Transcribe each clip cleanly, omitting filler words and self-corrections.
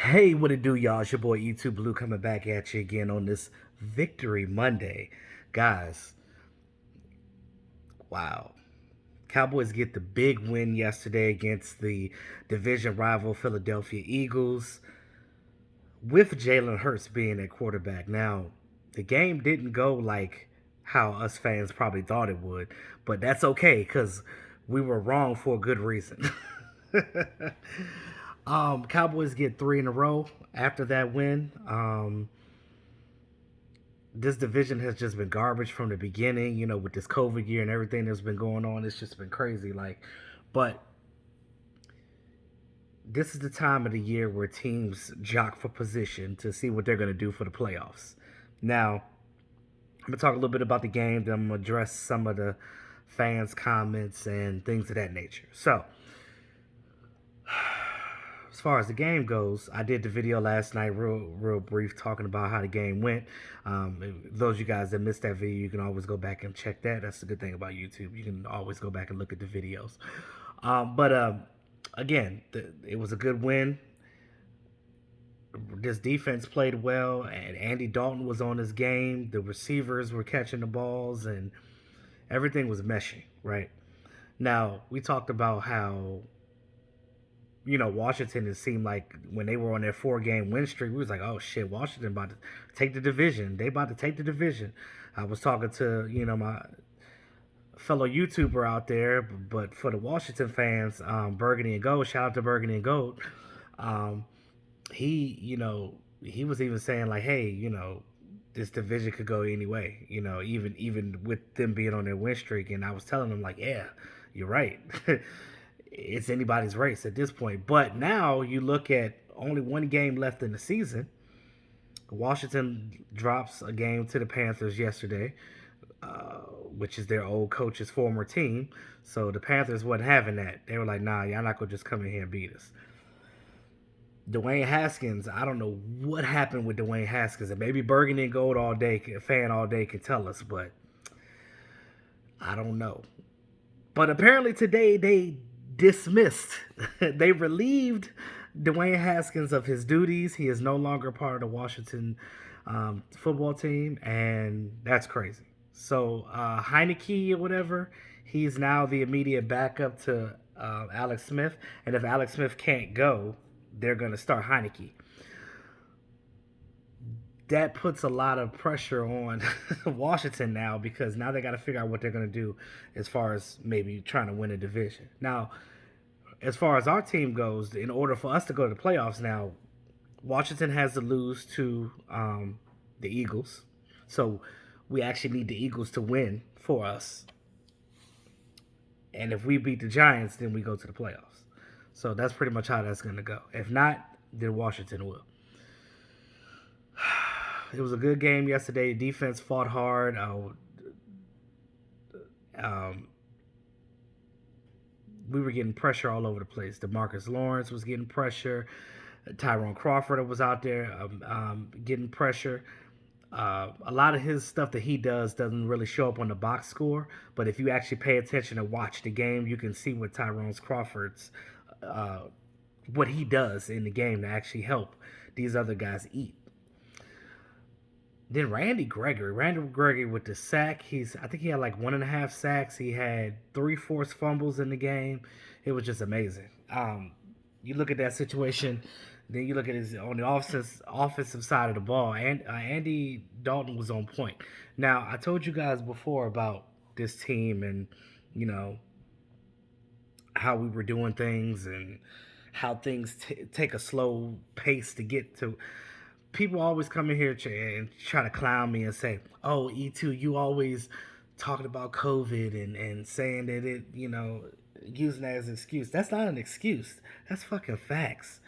Hey, what it do, y'all? It's your boy E2 Blue coming back at you again on this Victory Monday. Guys, wow. Cowboys get the big win yesterday against the division rival Philadelphia Eagles with Jalen Hurts being at quarterback. Now, the game didn't go like how us fans probably thought it would, but that's okay because we were wrong for a good reason. Cowboys get three in a row after that win. This division has just been garbage from the beginning. With this COVID year and everything that's been going on, it's just been crazy. But this is the time of the year where teams jock for position to see what they're going to do for the playoffs. Now, I'm gonna talk a little bit about the game. Then I'm gonna address some of the fans' comments and things of that nature. So, as far as the game goes, I did the video last night, real brief, talking about how the game went. Those of you guys that missed that video, you can always go back and check that. That's the good thing about YouTube. You can always go back and look at the videos. But again, it was a good win. This defense played well, and Andy Dalton was on his game. The receivers were catching the balls, and everything was meshing, right? Now, we talked about how Washington, it seemed like when they were on their 4 game win streak, we was like, oh shit, Washington about to take the division. They about to take the division. I was talking to, my fellow YouTuber out there, but for the Washington fans, Burgundy and Gold, shout out to Burgundy and Gold. Um, he was even saying like, hey, this division could go any way, even with them being on their win streak. And I was telling him like, yeah, you're right. It's anybody's race at this point. But now you look at only 1 game left in the season. Washington drops a game to the Panthers yesterday, which is their old coach's former team. So the Panthers wasn't having that. They were like, nah, y'all not going to just come in here and beat us. Dwayne Haskins, I don't know what happened with Dwayne Haskins. And maybe Burgundy and Gold all day, fan all day, can tell us, but I don't know. But apparently today they dismissed, they relieved Dwayne Haskins of his duties. He is no longer part of the Washington football team, and that's crazy. So Heineke or whatever, he's now the immediate backup to Alex Smith, and if Alex Smith can't go, they're going to start Heineke. That puts a lot of pressure on Washington now because now they got to figure out what they're going to do as far as maybe trying to win a division. Now, as far as our team goes, in order for us to go to the playoffs now, Washington has to lose to the Eagles. So we actually need the Eagles to win for us. And if we beat the Giants, then we go to the playoffs. So that's pretty much how that's going to go. If not, then Washington will. It was a good game yesterday. Defense fought hard. We were getting pressure all over the place. DeMarcus Lawrence was getting pressure. Tyrone Crawford was out there getting pressure. A lot of his stuff that he does doesn't really show up on the box score, but if you actually pay attention and watch the game, you can see what Tyrone Crawford's what he does in the game to actually help these other guys eat. Then Randy Gregory with the sack. I think he had like 1.5 sacks. He had 3 forced fumbles in the game. It was just amazing. You look at that situation, then you look at his on the offensive side of the ball, and Andy Dalton was on point. Now I told you guys before about this team and you know how we were doing things and how things take a slow pace to get to. People always come in here and try to clown me and say, "Oh, E2, you always talking about COVID and saying that using that as an excuse." That's not an excuse. That's fucking facts.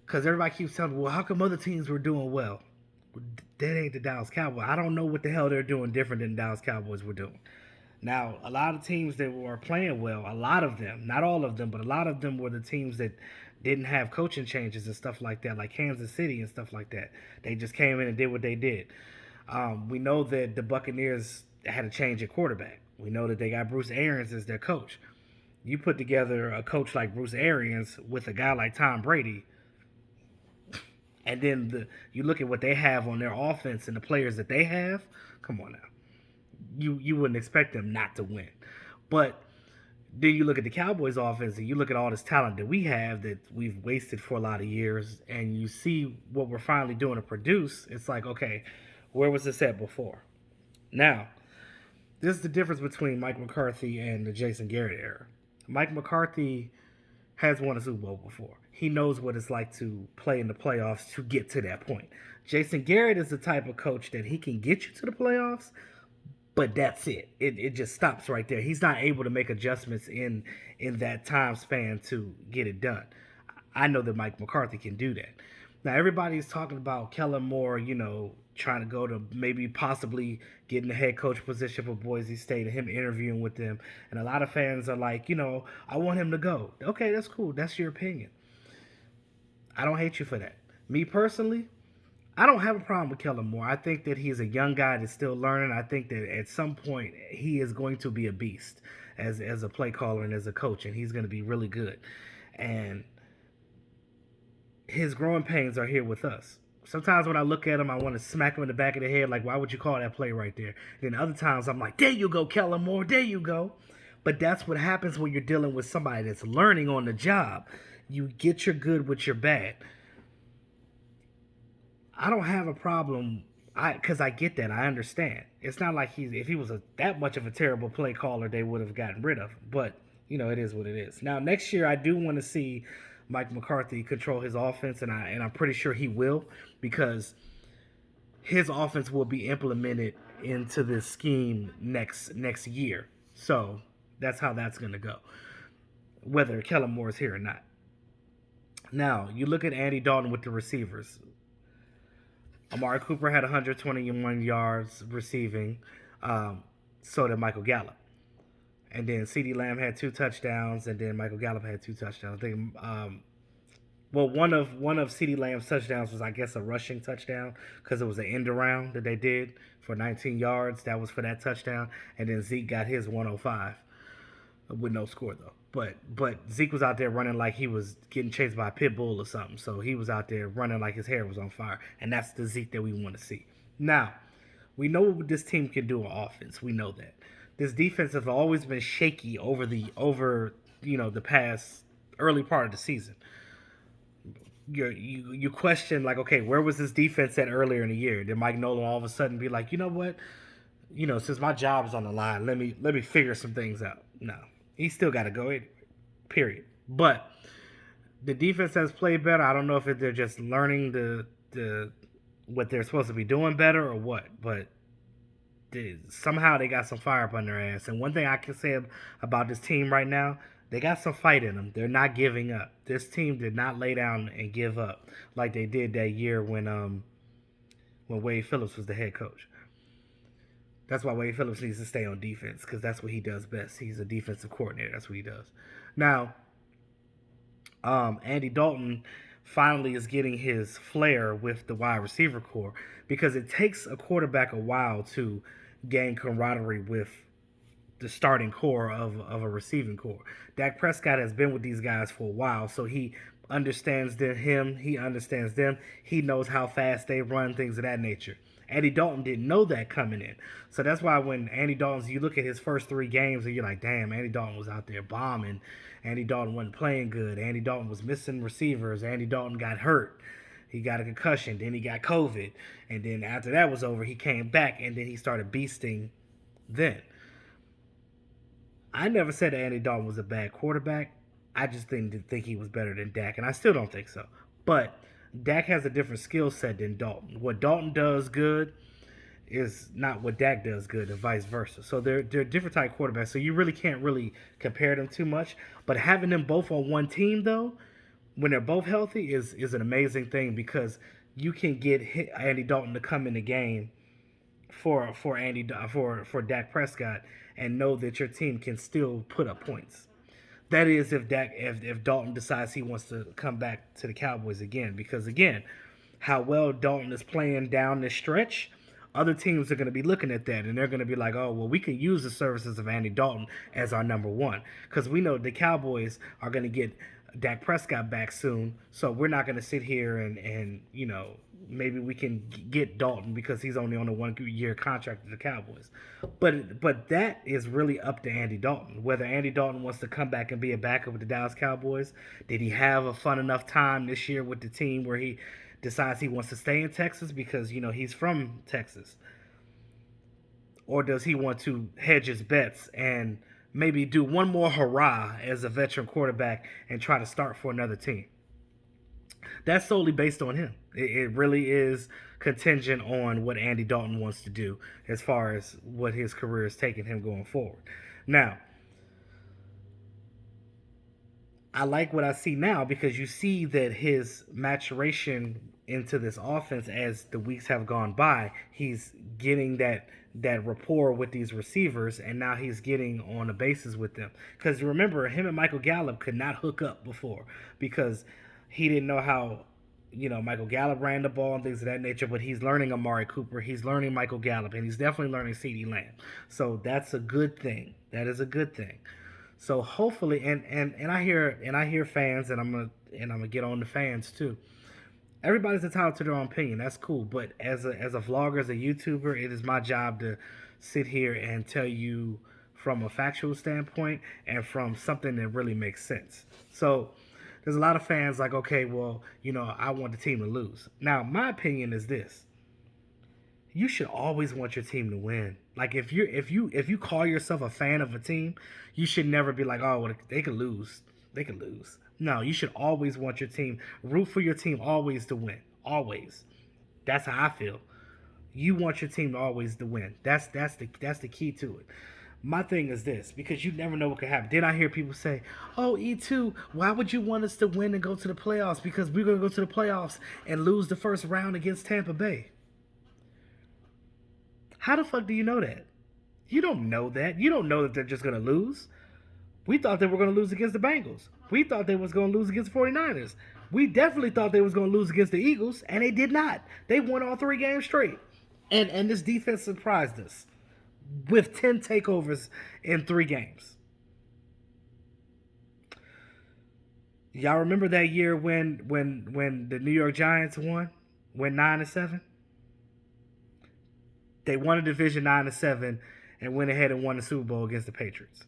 Because everybody keeps telling me, well, how come other teams were doing well? That ain't the Dallas Cowboys. I don't know what the hell they're doing different than the Dallas Cowboys were doing. Now, a lot of teams that were playing well, a lot of them, not all of them, but a lot of them were the teams that didn't have coaching changes and stuff like that, like Kansas City and stuff like that. They just came in and did what they did. We know that the Buccaneers had a change at quarterback. We know that they got Bruce Arians as their coach. You put together a coach like Bruce Arians with a guy like Tom Brady, And then you look at what they have on their offense and the players that they have. Come on now, you wouldn't expect them not to win. But then you look at the Cowboys offense and you look at all this talent that we have that we've wasted for a lot of years, and you see what we're finally doing to produce. It's like, okay, where was this at before? Now, this is the difference between Mike McCarthy and the Jason Garrett era. Mike McCarthy has won a Super Bowl before. He knows what it's like to play in the playoffs to get to that point. Jason Garrett is the type of coach that he can get you to the playoffs, but that's it. It just stops right there. He's not able to make adjustments in that time span to get it done. I know that Mike McCarthy can do that. Now everybody's talking about Kellen Moore, trying to go to maybe possibly getting the head coach position for Boise State and him interviewing with them. And a lot of fans are like, I want him to go. Okay, that's cool. That's your opinion. I don't hate you for that. Me personally, I don't have a problem with Kellen Moore. I think that he's a young guy that's still learning. I think that at some point he is going to be a beast as a play caller and as a coach, and he's going to be really good. And his growing pains are here with us. Sometimes when I look at him, I want to smack him in the back of the head, like, why would you call that play right there? And then other times I'm like, there you go, Kellen Moore, there you go. But that's what happens when you're dealing with somebody that's learning on the job. You get your good with your bad. I don't have a problem, because I get that. I understand. It's not like if he was that much of a terrible play caller, they would have gotten rid of him. But, it is what it is. Now, next year, I do want to see Mike McCarthy control his offense, and I'm pretty sure he will, because his offense will be implemented into this scheme next year. So that's how that's going to go, whether Kellen Moore is here or not. Now, you look at Andy Dalton with the receivers. Amari Cooper had 121 yards receiving. So did Michael Gallup. And then CeeDee Lamb had 2 touchdowns, and then Michael Gallup had 2 touchdowns. I think, one of CeeDee Lamb's touchdowns was, I guess, a rushing touchdown, because it was an end around that they did for 19 yards. That was for that touchdown. And then Zeke got his 105 with no score, though. But Zeke was out there running like he was getting chased by a pit bull or something. So he was out there running like his hair was on fire. And that's the Zeke that we want to see. Now, we know what this team can do on offense. We know that. This defense has always been shaky over the past early part of the season. You question, like, okay, where was this defense at earlier in the year? Did Mike Nolan all of a sudden be like, you know what? Since my job is on the line, let me figure some things out. No. He still got to go anyway, period. But the defense has played better. I don't know if they're just learning the what they're supposed to be doing better or what, but somehow they got some fire up on their ass. And one thing I can say about this team right now, they got some fight in them. They're not giving up. This team did not lay down and give up like they did that year when Wade Phillips was the head coach. That's why Wade Phillips needs to stay on defense, because that's what he does best. He's a defensive coordinator. That's what he does. Now, Andy Dalton finally is getting his flair with the wide receiver core, because it takes a quarterback a while to gain camaraderie with the starting core of a receiving core. Dak Prescott has been with these guys for a while, so he understands him. He understands them. He knows how fast they run, things of that nature. Andy Dalton didn't know that coming in. So that's why when Andy Dalton, you look at his first 3 games and you're like, damn, Andy Dalton was out there bombing. Andy Dalton wasn't playing good. Andy Dalton was missing receivers. Andy Dalton got hurt. He got a concussion. Then he got COVID. And then after that was over, he came back, and then he started beasting then. I never said that Andy Dalton was a bad quarterback. I just didn't think he was better than Dak, and I still don't think so. But Dak has a different skill set than Dalton. What Dalton does good is not what Dak does good, and vice versa. So they're different type quarterbacks. So you really can't really compare them too much. But having them both on one team, though, when they're both healthy, is an amazing thing, because you can get Andy Dalton to come in the game for Dak Prescott and know that your team can still put up points. That is if Dalton decides he wants to come back to the Cowboys again. Because, again, how well Dalton is playing down this stretch, other teams are going to be looking at that, and they're going to be like, oh, well, we can use the services of Andy Dalton as our number one. Because we know the Cowboys are going to get Dak Prescott back soon, so we're not going to sit here and maybe we can get Dalton because he's only on a 1 year contract with the Cowboys. But that is really up to Andy Dalton. Whether Andy Dalton wants to come back and be a backup with the Dallas Cowboys, did he have a fun enough time this year with the team where he decides he wants to stay in Texas because he's from Texas, or does he want to hedge his bets and maybe do one more hurrah as a veteran quarterback and try to start for another team? That's solely based on him. It really is contingent on what Andy Dalton wants to do as far as what his career is taking him going forward. Now, I like what I see now because you see that his maturation into this offense as the weeks have gone by, he's getting that rapport with these receivers, and now he's getting on a basis with them. Because remember, him and Michael Gallup could not hook up before because he didn't know how Michael Gallup ran the ball and things of that nature, but he's learning Amari Cooper, he's learning Michael Gallup, and he's definitely learning CeeDee Lamb. So that's a good thing. That is a good thing. So hopefully, and I hear fans, and I'm gonna get on the fans too. Everybody's entitled to their own opinion. That's cool. But as a vlogger, as a YouTuber, it is my job to sit here and tell you from a factual standpoint and from something that really makes sense. So there's a lot of fans like, okay, well, I want the team to lose. Now, my opinion is this: you should always want your team to win. Like if you call yourself a fan of a team, you should never be like, oh, well, they could lose. They could lose. No, you should always want your team, root for your team always to win. Always. That's how I feel. You want your team always to win. That's the key to it. My thing is this, because you never know what could happen. Then I hear people say, oh, E2, why would you want us to win and go to the playoffs? Because we're going to go to the playoffs and lose the first round against Tampa Bay. How the fuck do you know that? You don't know that. You don't know that they're just going to lose. We thought they were going to lose against the Bengals. We thought they was going to lose against the 49ers. We definitely thought they was going to lose against the Eagles, and they did not. They won all 3 games straight. And this defense surprised us with 10 takeovers in 3 games. Y'all remember that year when the New York Giants went 9-7? They won a division 9-7 and went ahead and won the Super Bowl against the Patriots.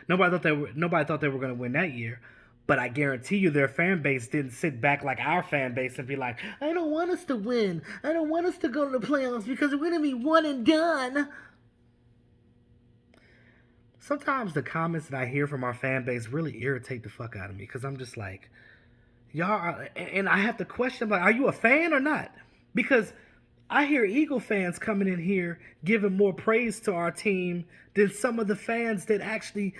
Nobody thought they were going to win that year, but I guarantee you their fan base didn't sit back like our fan base and be like, I don't want us to win. I don't want us to go to the playoffs because we're going to be one and done. Sometimes the comments that I hear from our fan base really irritate the fuck out of me because I'm just like, y'all are, and I have to question, like, are you a fan or not? Because I hear Eagle fans coming in here giving more praise to our team than some of the fans that actually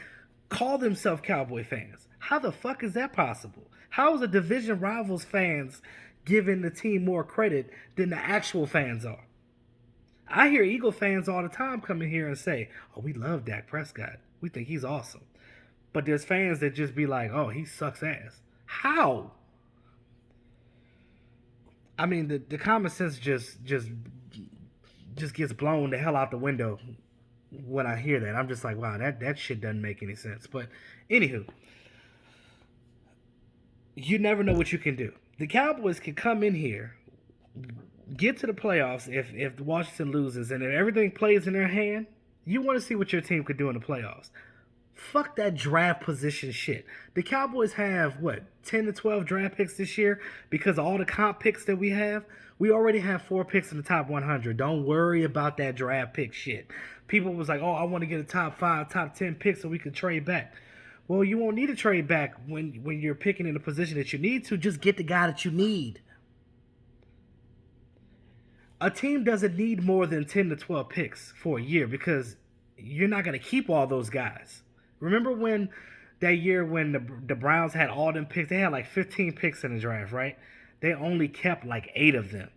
call themselves Cowboy fans. How the fuck is that possible? How is a division rivals fans giving the team more credit than the actual fans are? I hear Eagle fans all the time come in here and say, oh, we love Dak Prescott. We think he's awesome. But there's fans that just be like, oh, he sucks ass. How? I mean, the common sense just gets blown the hell out the window when I hear that. I'm just like, wow, that shit doesn't make any sense. But anywho, you never know what you can do. The Cowboys can come in here, get to the playoffs if Washington loses, and if everything plays in their hand, you want to see what your team could do in the playoffs. Fuck that draft position shit. The Cowboys have, 10 to 12 draft picks this year because of all the comp picks that we have? We already have 4 picks in the top 100. Don't worry about that draft pick shit. People was like, oh, I want to get a top 5, top 10 pick so we can trade back. Well, you won't need to trade back when you're picking in a position that you need to. Just get the guy that you need. A team doesn't need more than 10 to 12 picks for a year because you're not going to keep all those guys. Remember when that year when the Browns had all them picks? They had like 15 picks in the draft, right? They only kept like 8 of them.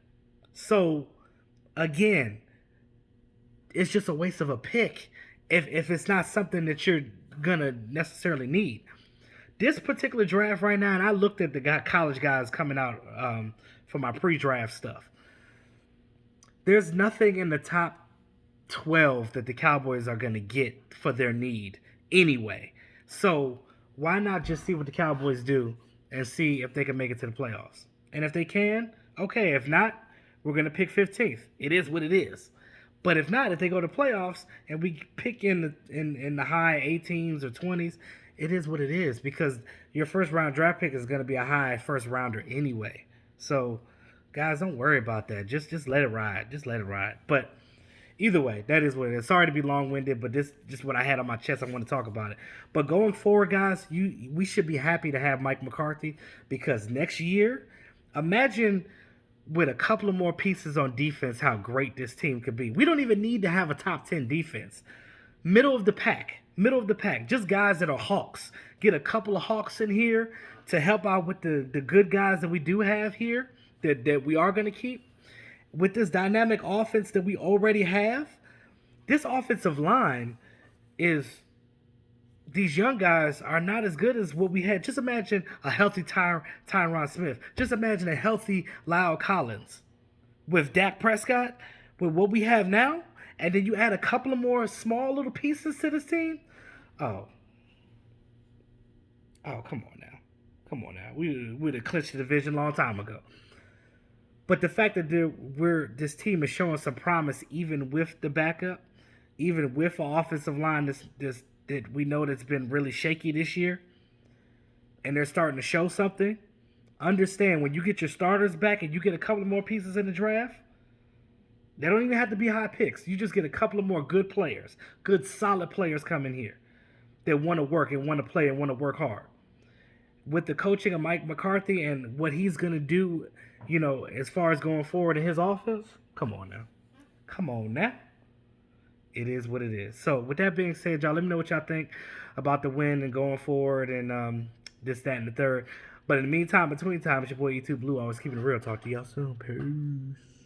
So, again, it's just a waste of a pick if it's not something that you're going to necessarily need. This particular draft right now, and I looked at the college guys coming out for my pre-draft stuff. There's nothing in the top 12 that the Cowboys are going to get for their need anyway. So why not just see what the Cowboys do and see if they can make it to the playoffs? And if they can, okay. If not, we're going to pick 15th. It is what it is. But if not, if they go to playoffs and we pick in the high 18s or 20s, it is what it is because your first round draft pick is going to be a high first rounder anyway. So, guys, don't worry about that. Just let it ride. Just let it ride. But either way, that is what it is. Sorry to be long winded, but this just what I had on my chest. I want to talk about it. But going forward, guys, we should be happy to have Mike McCarthy because next year, imagine with a couple of more pieces on defense how great this team could be. We don't even need to have a top 10 defense. Middle of the pack. Middle of the pack. Just guys that are hawks. Get a couple of hawks in here to help out with the good guys that we do have here that we are going to keep. With this dynamic offense that we already have, this offensive line is these young guys are not as good as what we had. Just imagine a healthy Tyron Smith. Just imagine a healthy Lyle Collins with Dak Prescott, with what we have now, and then you add a couple of more small little pieces to this team. Oh, come on now, come on now. We'd have clinched the division a long time ago. But the fact that this team is showing some promise, even with the backup, even with an offensive line that we know that's been really shaky this year, and they're starting to show something. Understand when you get your starters back and you get a couple of more pieces in the draft, they don't even have to be high picks. You just get a couple of more good players, good solid players coming here that want to work and want to play and want to work hard. With the coaching of Mike McCarthy and what he's going to do, as far as going forward in his offense, come on now. Come on now. It is what it is. So, with that being said, y'all, let me know what y'all think about the win and going forward and this, that, and the third. But in the meantime, between time, it's your boy E2 Blue. Always keeping it real. Talk to y'all soon. Peace.